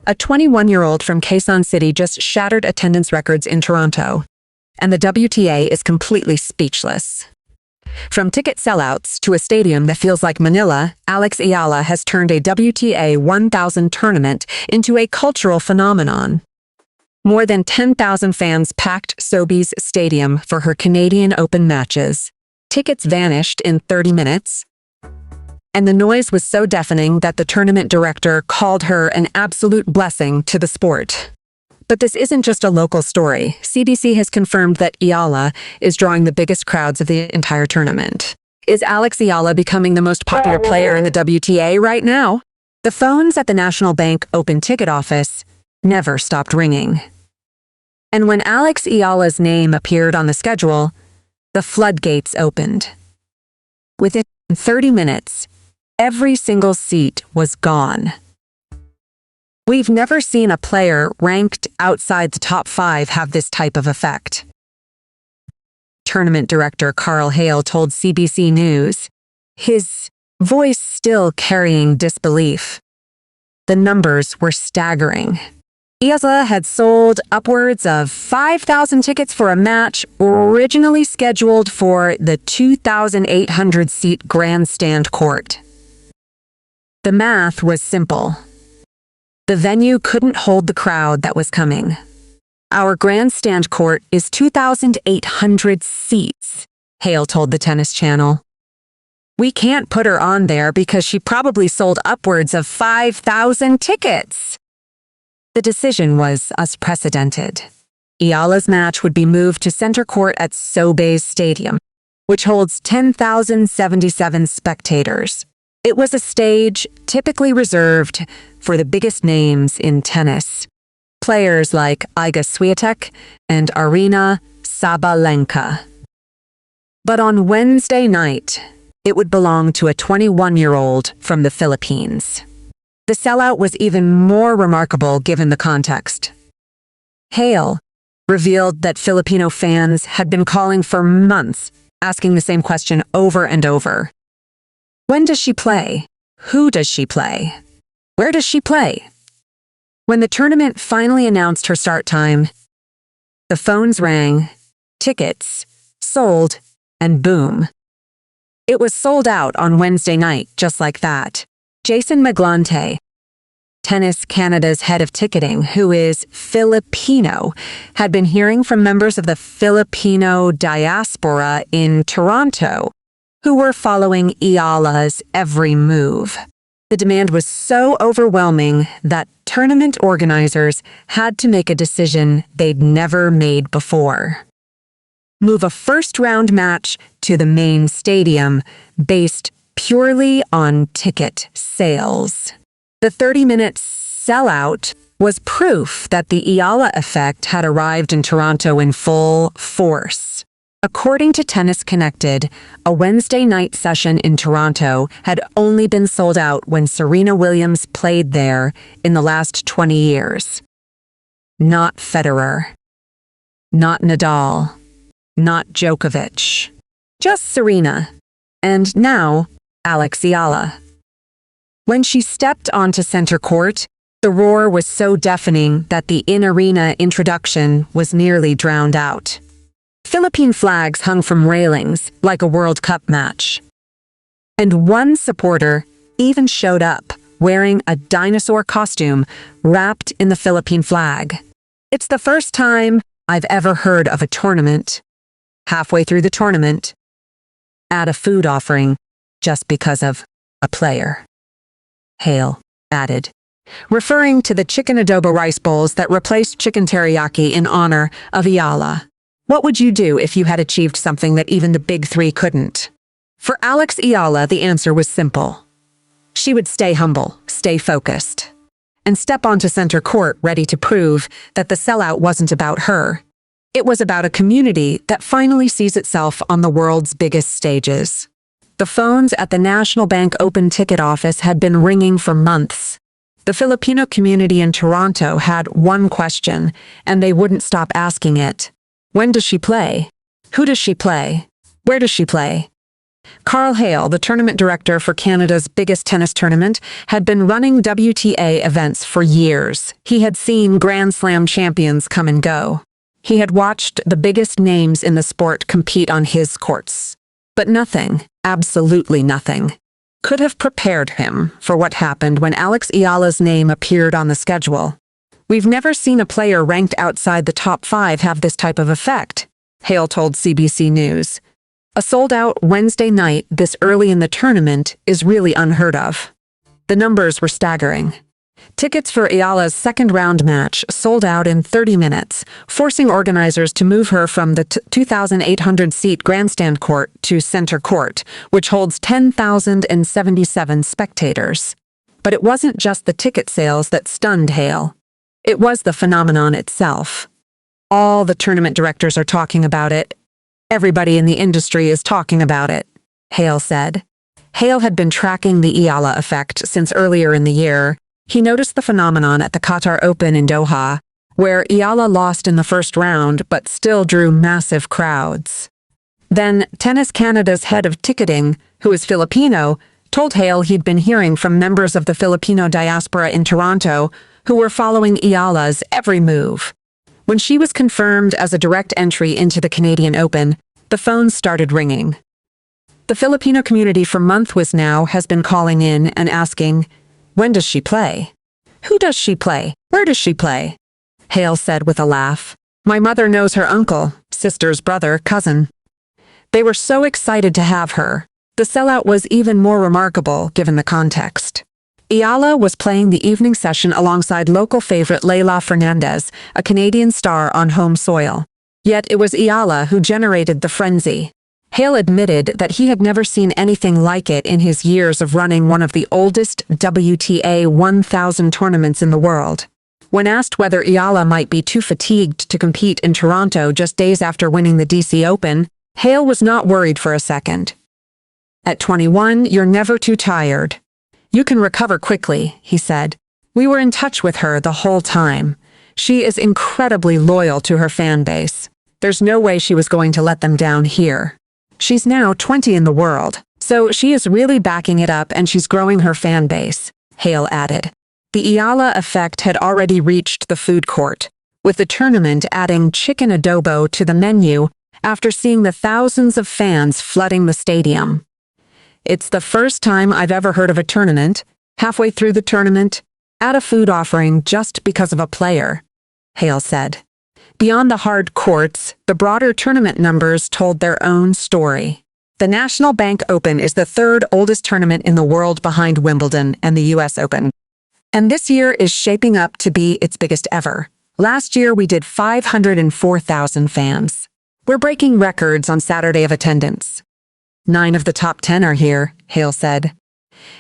A 21-year-old from Quezon City just shattered attendance records in Toronto, and the WTA is completely speechless. From ticket sellouts to a stadium that feels like Manila, Alex Eala has turned a WTA 1000 tournament into a cultural phenomenon. More than 10,000 fans packed Sobeys Stadium for her Canadian Open matches. Tickets vanished in 30 minutes, and the noise was so deafening that the tournament director called her an absolute blessing to the sport. But this isn't just a local story. CBC has confirmed that Eala is drawing the biggest crowds of the entire tournament. Is Alex Eala becoming the most popular player in the WTA right now? The phones at the National Bank Open ticket office never stopped ringing. And when Alex Eala's name appeared on the schedule, the floodgates opened. Within 30 minutes, every single seat was gone. We've never seen a player ranked outside the top 5 have this type of effect. Tournament director Karl Hale told CBC News, his voice still carrying disbelief. The numbers were staggering. Eala had sold upwards of 5,000 tickets for a match originally scheduled for the 2,800-seat grandstand court. The math was simple. The venue couldn't hold the crowd that was coming. Our grandstand court is 2,800 seats, Hale told the Tennis Channel. We can't put her on there because she probably sold upwards of 5,000 tickets. The decision was unprecedented. Eala's match would be moved to center court at Sobeys Stadium, which holds 10,077 spectators. It was a stage typically reserved for the biggest names in tennis. Players like Iga Swiatek and Aryna Sabalenka. But on Wednesday night, it would belong to a 21-year-old from the Philippines. The sellout was even more remarkable given the context. Hale revealed that Filipino fans had been calling for months, asking the same question over and over. When does she play? Who does she play? Where does she play? When the tournament finally announced her start time, the phones rang, tickets sold, and boom. It was sold out on Wednesday night, just like that. Jason Maglante, Tennis Canada's head of ticketing, who is Filipino, had been hearing from members of the Filipino diaspora in Toronto, who were following Eala's every move. The demand was so overwhelming that tournament organizers had to make a decision they'd never made before. Move a first-round match to the main stadium based purely on ticket sales. The 30-minute sellout was proof that the Eala effect had arrived in Toronto in full force. According to Tennis Connected, a Wednesday night session in Toronto had only been sold out when Serena Williams played there in the last 20 years. Not Federer. Not Nadal. Not Djokovic. Just Serena. And now, Alex Eala. When she stepped onto center court, the roar was so deafening that the in-arena introduction was nearly drowned out. Philippine flags hung from railings like a World Cup match. And one supporter even showed up wearing a dinosaur costume wrapped in the Philippine flag. It's the first time I've ever heard of a tournament, halfway through the tournament, add a food offering just because of a player, Hale added, referring to the chicken adobo rice bowls that replaced chicken teriyaki in honor of Eala. What would you do if you had achieved something that even the big three couldn't? For Alex Eala, the answer was simple. She would stay humble, stay focused, and step onto center court ready to prove that the sellout wasn't about her. It was about a community that finally sees itself on the world's biggest stages. The phones at the National Bank Open ticket office had been ringing for months. The Filipino community in Toronto had one question, and they wouldn't stop asking it. When does she play? Who does she play? Where does she play? Karl Hale, the tournament director for Canada's biggest tennis tournament, had been running WTA events for years. He had seen Grand Slam champions come and go. He had watched the biggest names in the sport compete on his courts. But nothing, absolutely nothing, could have prepared him for what happened when Alex Eala's name appeared on the schedule. "We've never seen a player ranked outside the top 5 have this type of effect," Hale told CBC News. "A sold-out Wednesday night this early in the tournament is really unheard of." The numbers were staggering. Tickets for Eala's second-round match sold out in 30 minutes, forcing organizers to move her from the 2,800-seat grandstand court to center court, which holds 10,077 spectators. But it wasn't just the ticket sales that stunned Hale. It was the phenomenon itself. "All the tournament directors are talking about it. Everybody in the industry is talking about it," Hale said. Hale had been tracking the Eala effect since earlier in the year. He noticed the phenomenon at the Qatar Open in Doha, where Eala lost in the first round but still drew massive crowds. Then, Tennis Canada's head of ticketing, who is Filipino, told Hale he'd been hearing from members of the Filipino diaspora in Toronto who were following Eala's every move. When she was confirmed as a direct entry into the Canadian Open, the phones started ringing. The Filipino community for months now has been calling in and asking, "When does she play? Who does she play? Where does she play?" Hale said with a laugh. "My mother knows her uncle, sister's brother, cousin." They were so excited to have her. The sellout was even more remarkable given the context. Eala was playing the evening session alongside local favorite Leylah Fernandez, a Canadian star on home soil. Yet it was Eala who generated the frenzy. Hale admitted that he had never seen anything like it in his years of running one of the oldest WTA 1000 tournaments in the world. When asked whether Eala might be too fatigued to compete in Toronto just days after winning the DC Open, Hale was not worried for a second. "At 21, you're never too tired. You can recover quickly," he said. "We were in touch with her the whole time. She is incredibly loyal to her fan base. There's no way she was going to let them down here. She's now 20 in the world, so she is really backing it up and she's growing her fan base," Hale added. The Eala effect had already reached the food court, with the tournament adding chicken adobo to the menu after seeing the thousands of fans flooding the stadium. "It's the first time I've ever heard of a tournament, halfway through the tournament, add a food offering just because of a player," Hale said. Beyond the hard courts, the broader tournament numbers told their own story. The National Bank Open is the third oldest tournament in the world behind Wimbledon and the US Open. And this year is shaping up to be its biggest ever. Last year we did 504,000 fans. We're breaking records on Saturday of attendance. 9 of the top 10 are here, Hale said.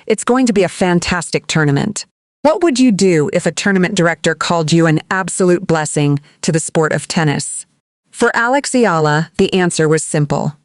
"It's going to be a fantastic tournament. What would you do if a tournament director called you an absolute blessing to the sport of tennis?" For Alex Eala, the answer was simple.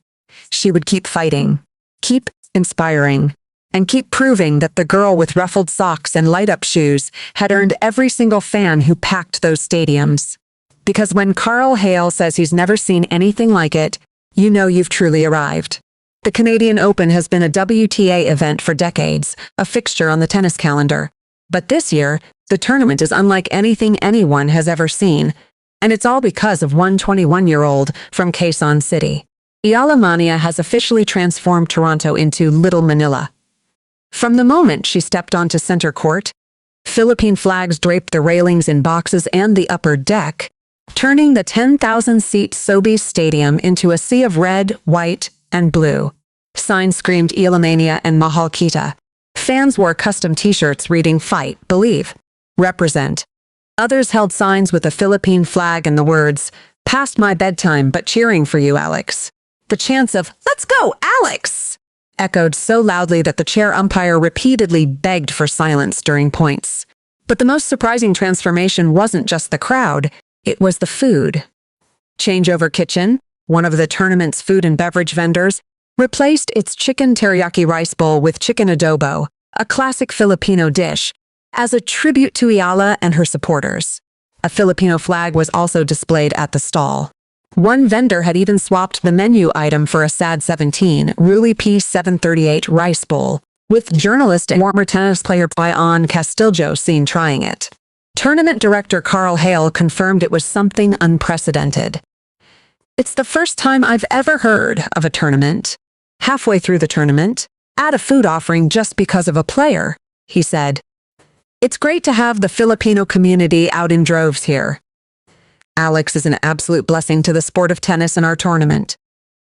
She would keep fighting, keep inspiring, and keep proving that the girl with ruffled socks and light-up shoes had earned every single fan who packed those stadiums. Because when Karl Hale says he's never seen anything like it, you know you've truly arrived. The Canadian Open has been a WTA event for decades, a fixture on the tennis calendar. But this year, the tournament is unlike anything anyone has ever seen, and it's all because of one 21-year-old from Quezon City. Eala Mania has officially transformed Toronto into Little Manila. From the moment she stepped onto center court, Philippine flags draped the railings in boxes and the upper deck, turning the 10,000-seat Sobeys Stadium into a sea of red, white, and blue. Signs screamed Ealamania and Mahal Kita. Fans wore custom t-shirts reading "Fight, Believe, Represent." Others held signs with a Philippine flag and the words, "Past my bedtime, but cheering for you, Alex." The chants of "Let's go, Alex!" echoed so loudly that the chair umpire repeatedly begged for silence during points. But the most surprising transformation wasn't just the crowd, it was the food. Changeover Kitchen, one of the tournament's food and beverage vendors, replaced its chicken teriyaki rice bowl with chicken adobo, a classic Filipino dish, as a tribute to Eala and her supporters. A Filipino flag was also displayed at the stall. One vendor had even swapped the menu item for a sad 17 Ruli P738 rice bowl, with journalist and former tennis player Quezon Castillo seen trying it. Tournament director Karl Hale confirmed it was something unprecedented. "It's the first time I've ever heard of a tournament. Halfway through the tournament, add a food offering just because of a player," he said. "It's great to have the Filipino community out in droves here. Alex is an absolute blessing to the sport of tennis in our tournament."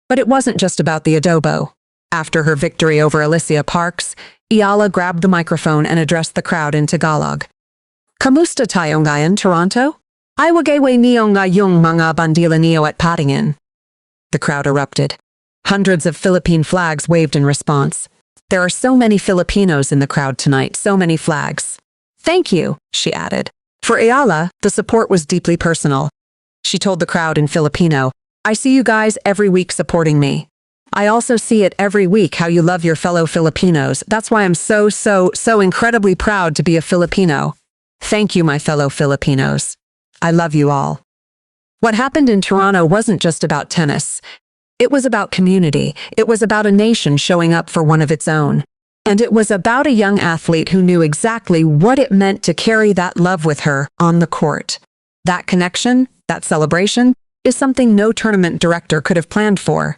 But it wasn't just about the adobo. After her victory over Alicia Parks, Eala grabbed the microphone and addressed the crowd in Tagalog. "Kamusta tayo ngayon, Toronto? Iwagayway niyo ngayong mga bandila niyo at patingin." The crowd erupted. Hundreds of Philippine flags waved in response. "There are so many Filipinos in the crowd tonight, so many flags." "Thank you," she added. For Eala, the support was deeply personal. She told the crowd in Filipino, "I see you guys every week supporting me. I also see it every week how you love your fellow Filipinos. That's why I'm so incredibly proud to be a Filipino. Thank you, my fellow Filipinos. I love you all." What happened in Toronto wasn't just about tennis. It was about community. It was about a nation showing up for one of its own. And it was about a young athlete who knew exactly what it meant to carry that love with her on the court. That connection, that celebration, is something no tournament director could have planned for.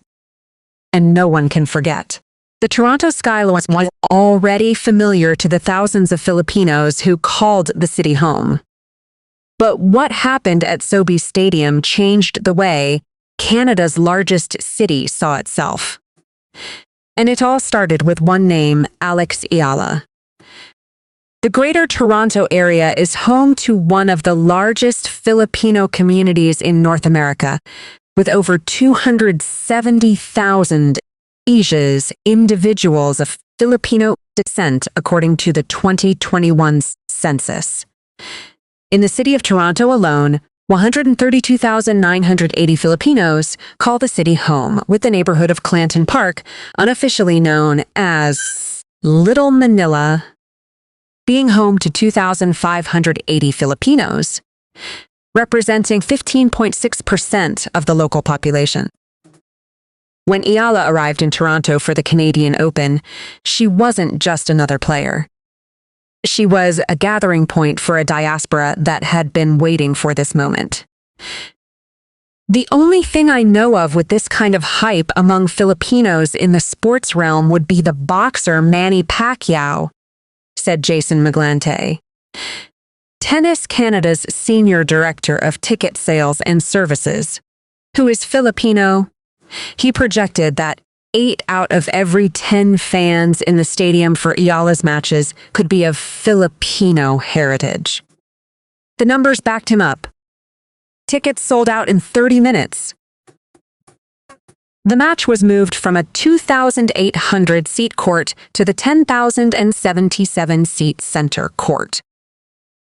And no one can forget. The Toronto skyline was already familiar to the thousands of Filipinos who called the city home. But what happened at Sobeys Stadium changed the way Canada's largest city saw itself. And it all started with one name, Alex Eala. The Greater Toronto Area is home to one of the largest Filipino communities in North America, with over 270,000 individuals of Filipino descent, according to the 2021 census. In the city of Toronto alone, 132,980 Filipinos call the city home, with the neighborhood of Clanton Park, unofficially known as Little Manila, being home to 2,580 Filipinos, representing 15.6% of the local population. When Eala arrived in Toronto for the Canadian Open, she wasn't just another player. She was a gathering point for a diaspora that had been waiting for this moment. "The only thing I know of with this kind of hype among Filipinos in the sports realm would be the boxer Manny Pacquiao," said Jason Maglante, Tennis Canada's Senior Director of Ticket Sales and Services, who is Filipino. He projected that 8 out of every 10 fans in the stadium for Eala's matches could be of Filipino heritage. The numbers backed him up. Tickets sold out in 30 minutes. The match was moved from a 2,800-seat court to the 10,077-seat center court.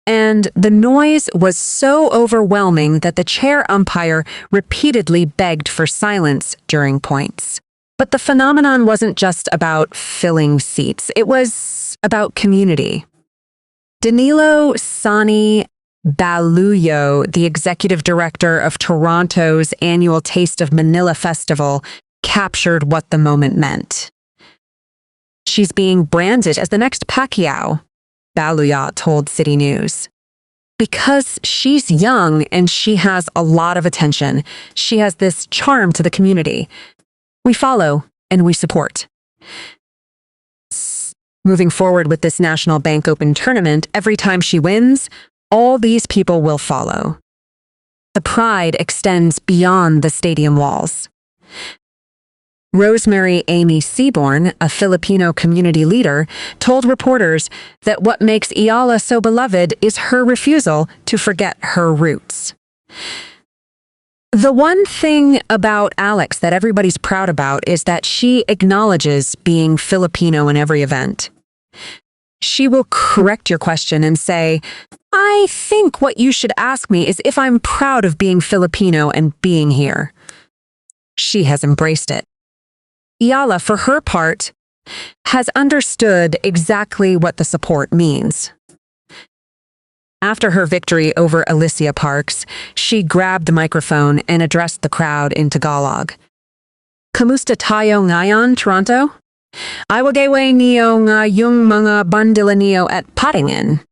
And the noise was so overwhelming that the chair umpire repeatedly begged for silence during points. But the phenomenon wasn't just about filling seats. It was about community. Danilo Sani Baluyo, the executive director of Toronto's annual Taste of Manila festival, captured what the moment meant. "She's being branded as the next Pacquiao," Baluyo told City News. "Because she's young and she has a lot of attention. She has this charm to the community. We follow and we support." Moving forward with this National Bank Open tournament, every time she wins, all these people will follow. The pride extends beyond the stadium walls. Rosemary Amy Seaborn, a Filipino community leader, told reporters that what makes Eala so beloved is her refusal to forget her roots. "The one thing about Alex that everybody's proud about is that she acknowledges being Filipino in every event. She will correct your question and say, 'I think what you should ask me is if I'm proud of being Filipino and being here.' She has embraced it. Eala, for her part, has understood exactly what the support means. After her victory over Alicia Parks, she grabbed the microphone and addressed the crowd in Tagalog. Kamusta tayo ngayon, Toronto? Iwagayway niyo nga yung mga bandila niyo at patingin.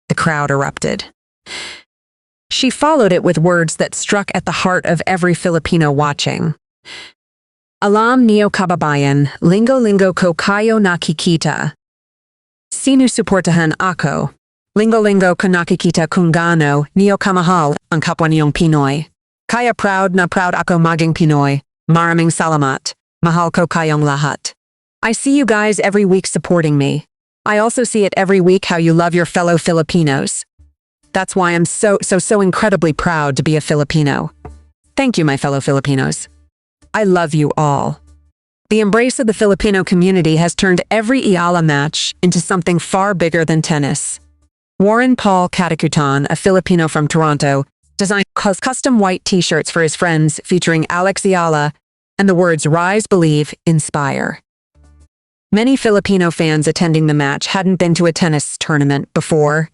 The crowd erupted. She followed it with words that struck at the heart of every Filipino watching. Alam niyo kababayan, linggo-linggo ko kayo nakikita. Sinusuportahan ako. Linggo-linggo ko nakikita kung gaano niyo kamahal ang kapwa niyong Pinoy. Kaya proud na proud ako maging Pinoy. Maraming salamat. Mahal ko kayong lahat. I see you guys every week supporting me. I also see it every week how you love your fellow Filipinos. That's why I'm so incredibly proud to be a Filipino. Thank you, my fellow Filipinos. I love you all. The embrace of the Filipino community has turned every Eala match into something far bigger than tennis. Warren Paul Katakutan, a Filipino from Toronto, designed custom white t-shirts for his friends featuring Alex Eala and the words Rise, Believe, Inspire. Many Filipino fans attending the match hadn't been to a tennis tournament before.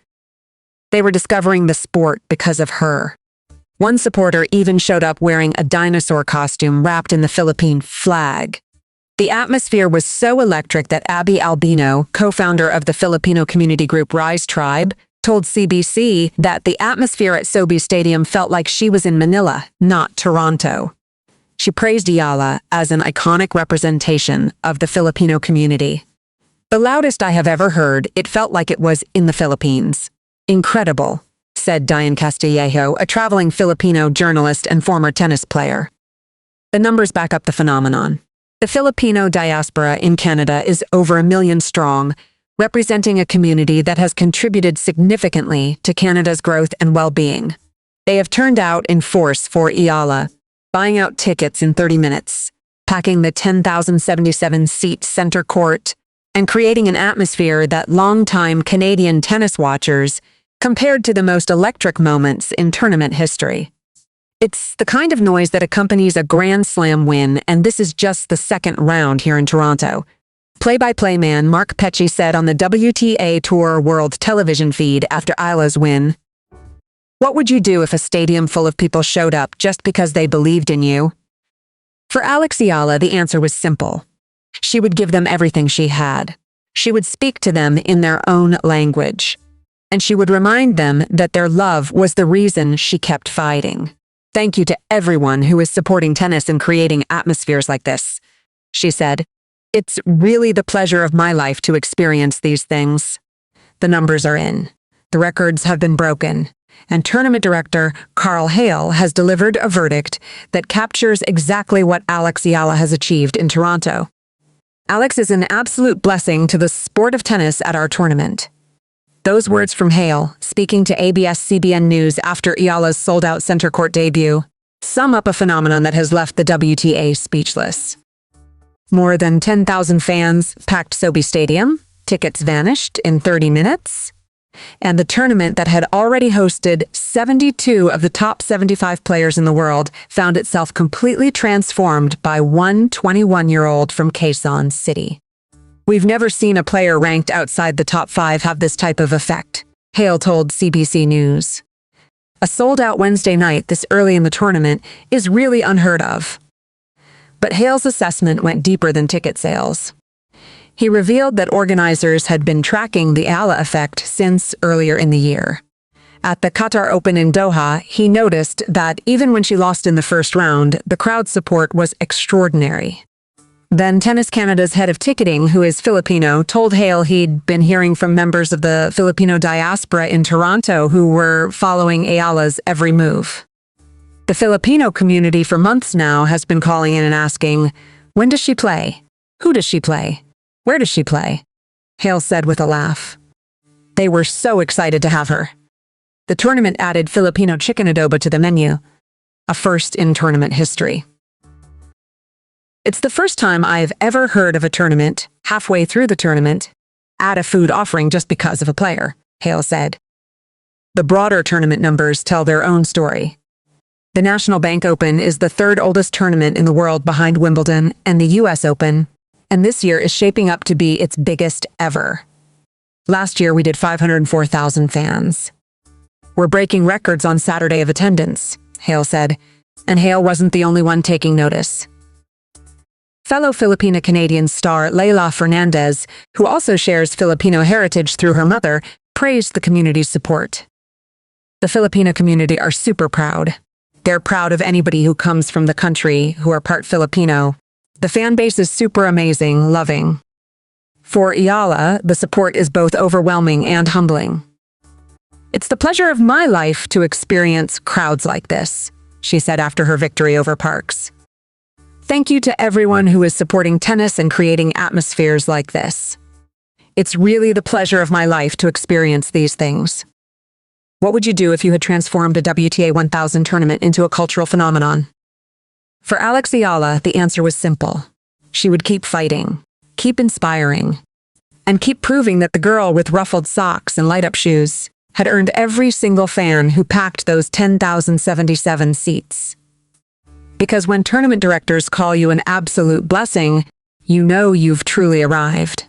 They were discovering the sport because of her. One supporter even showed up wearing a dinosaur costume wrapped in the Philippine flag. The atmosphere was so electric that Abby Albino, co-founder of the Filipino community group Rise Tribe, told CBC that the atmosphere at Sobeys Stadium felt like she was in Manila, not Toronto. She praised Eala as an iconic representation of the Filipino community. The loudest I have ever heard, it felt like it was in the Philippines. Incredible, said Diane Castillejo, a traveling Filipino journalist and former tennis player. The numbers back up the phenomenon. The Filipino diaspora in Canada is over 1 million strong, representing a community that has contributed significantly to Canada's growth and well-being. They have turned out in force for Eala, buying out tickets in 30 minutes, packing the 10,077-seat center court, and creating an atmosphere that longtime Canadian tennis watchers compared to the most electric moments in tournament history. It's the kind of noise that accompanies a Grand Slam win, and this is just the second round here in Toronto. Play-by-play man Mark Pecci said on the WTA Tour World television feed after Eala's win, "What would you do if a stadium full of people showed up just because they believed in you?" For Alex Eala, the answer was simple. She would give them everything she had. She would speak to them in their own language. And she would remind them that their love was the reason she kept fighting. "Thank you to everyone who is supporting tennis and creating atmospheres like this," she said. "It's really the pleasure of my life to experience these things." The numbers are in. The records have been broken. And tournament director Karl Hale has delivered a verdict that captures exactly what Alex Eala has achieved in Toronto. "Alex is an absolute blessing to the sport of tennis at our tournament." Those words from Hale, speaking to ABS-CBN News after Eala's sold-out center court debut, sum up a phenomenon that has left the WTA speechless. More than 10,000 fans packed Sobeys Stadium, tickets vanished in 30 minutes, and the tournament that had already hosted 72 of the top 75 players in the world found itself completely transformed by one 21-year-old from Quezon City. "We've never seen a player ranked outside the top 5 have this type of effect," Hale told CBC News. A sold-out Wednesday night this early in the tournament is really unheard of. But Hale's assessment went deeper than ticket sales. He revealed that organizers had been tracking the Eala effect since earlier in the year. At the Qatar Open in Doha, he noticed that even when she lost in the first round, the crowd support was extraordinary. Then Tennis Canada's head of ticketing, who is Filipino, told Hale he'd been hearing from members of the Filipino diaspora in Toronto who were following Eala's every move. The Filipino community for months now has been calling in and asking, "When does she play? Who does she play? Where does she play?" Hale said with a laugh. They were so excited to have her. The tournament added Filipino chicken adobo to the menu, a first in tournament history. "It's the first time I've ever heard of a tournament, halfway through the tournament, add a food offering just because of a player," Hale said. The broader tournament numbers tell their own story. The National Bank Open is the third oldest tournament in the world behind Wimbledon and the US Open, and this year is shaping up to be its biggest ever. Last year we did 504,000 fans. We're breaking records on Saturday of attendance, Hale said, and Hale wasn't the only one taking notice. Fellow Filipina Canadian star Leila Fernandez, who also shares Filipino heritage through her mother, praised the community's support. The Filipino community are super proud. They're proud of anybody who comes from the country who are part Filipino. The fan base is super amazing, loving. For Eala, the support is both overwhelming and humbling. It's the pleasure of my life to experience crowds like this, she said after her victory over Parks. Thank you to everyone who is supporting tennis and creating atmospheres like this. It's really the pleasure of my life to experience these things. What would you do if you had transformed a WTA 1000 tournament into a cultural phenomenon? For Alex Eala, the answer was simple. She would keep fighting, keep inspiring, and keep proving that the girl with ruffled socks and light-up shoes had earned every single fan who packed those 10,077 seats. Because when tournament directors call you an absolute blessing, you know you've truly arrived.